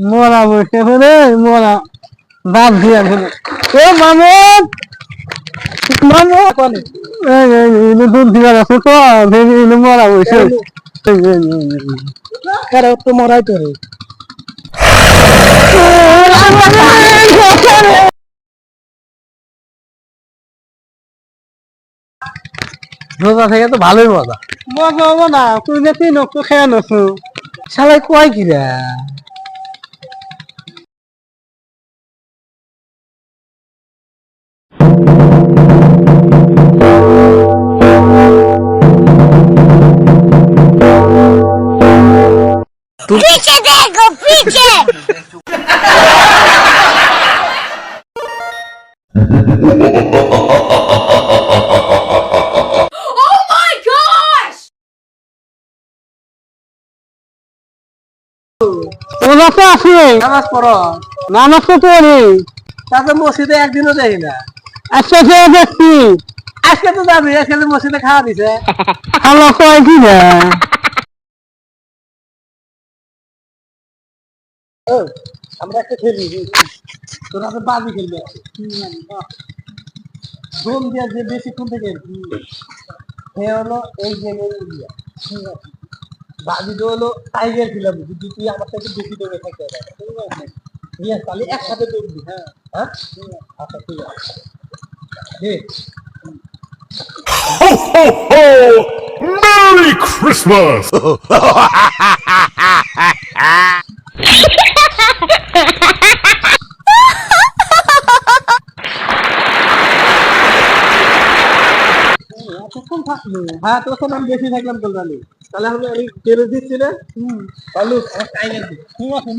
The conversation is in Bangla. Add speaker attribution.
Speaker 1: মরা বসে ফেলে মরা বাদ দিয়ে ফেলে এ মামুদ মামুদ দুধ দিয়ে আছে তো মরা বসে তো মরাই তো রোজা থেকে তো ভালোই মজা মজা হবো না তুই যে তিন তো খেয়ে নছো সবাই কয় কিরা
Speaker 2: पीछे देखो पीछे Oh my gosh!
Speaker 1: রোজা তো আছে নামাজ পড়ো নামাজ তো পড়ি তাতে মসজিদে একদিনও যাই না আজকে খেয়ে দেখছি আজকে তো যাবি আজকে তো মসজিদে খাওয়া দিছে ভালো কয় কি না আমরা একটা খেলি তোরা তো বাজি খেলবি জোন দিয়ে যে বেশি কোন থেকে সে হলো এই গেমের ইন্ডিয়া বাজি তো হলো টাইগার খেলাম যদি তুই আমার সাথে বেশি দৌড়ে থাকতে হবে ঠিক আছে ইয়ে তাহলে একসাথে দৌড়বি হ্যাঁ হ্যাঁ আচ্ছা ঠিক আছে
Speaker 3: Ho, ho, ho! Merry Christmas!
Speaker 1: হ্যাঁ তোর সাথে আমি বেশি থাকলাম তো জানি তাহলে আমি তেল দিচ্ছি না টাইগার ঠিক আছে